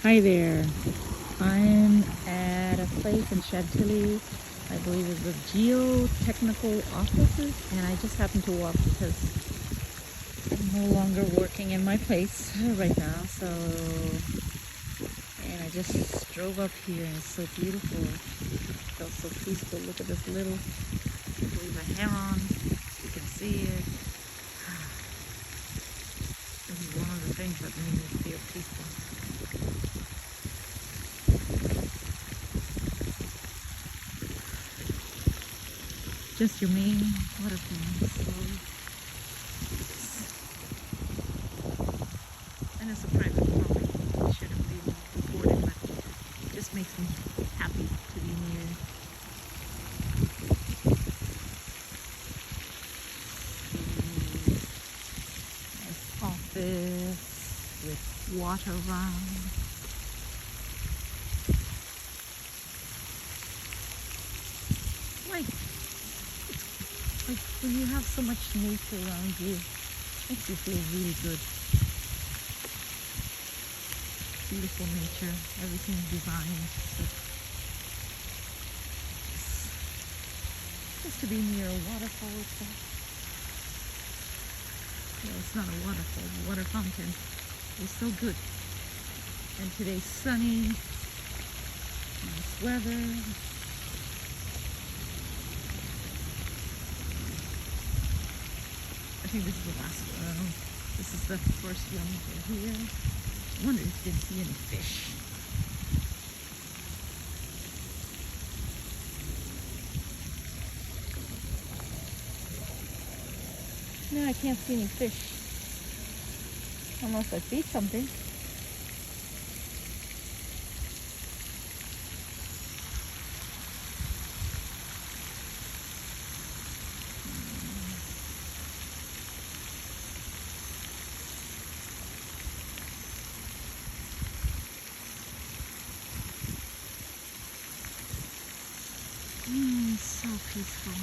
Hi there. I'm at a place in Chantilly. I believe it's the geotechnical offices, and I just happened to walk because I'm no longer working in my place right now. And I just drove up here, and it's so beautiful. It felt so peaceful. Look at this little, I believe a heron. You can see it. This is one of the things that made me feel peaceful. Just your main waterfalls. And it's a private property. I shouldn't be recording, but it just makes me happy to be near. Nice office with water around. Like when you have so much nature around you, it makes you feel really good. Beautiful nature, everything designed. Just to be near a waterfall itself. Yeah, it's not a waterfall, a water fountain. It's so good. And today's sunny, nice weather. I think this is the last one. This is the first one over here. I wonder if you can see any fish. No, I can't see any fish. Unless I see something. So peaceful.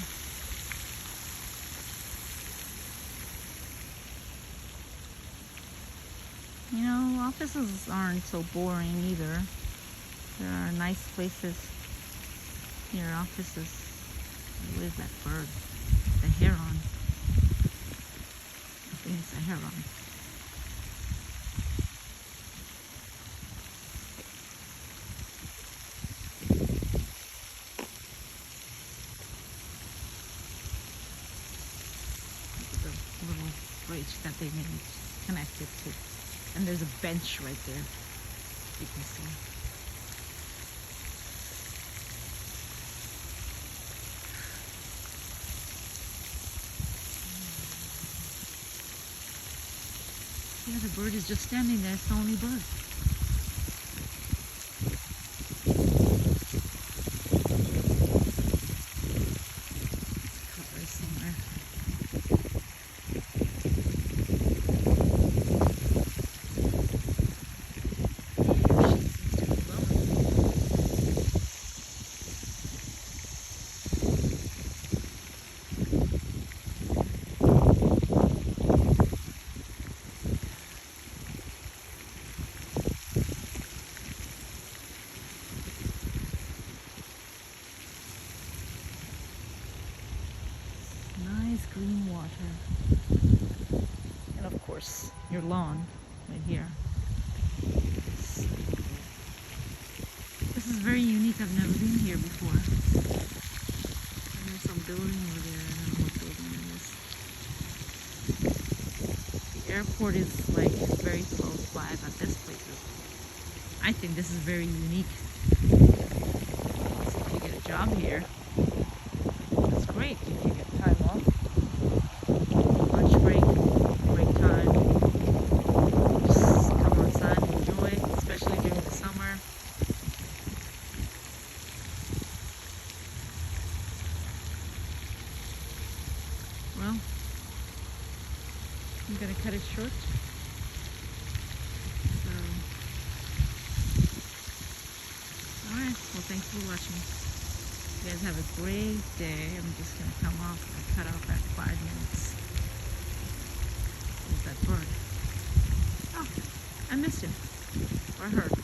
You know, offices aren't so boring either. There are nice places near offices. What is that bird? The heron. I think it's a heron. The little bridge that they made connected to. And there's a bench right there. You can see. Yeah, the bird is just standing there. It's the only bird. Cover somewhere. Nice green water. And of course, your lawn right here. This is very unique. I've never been here before. And there's some building over there. I don't know what building it is. The airport is like very close by, but this place is, I think this is very unique. So if you get a job here, that's great. If you get time off, lunch break, break time, just come outside and enjoy, especially during the summer. Well, I'm gonna cut it short. So, alright, well, thanks for watching. You guys have a great day. I'm just gonna come off and cut off at 5 minutes. There's that bird. Oh, I missed him. Or her.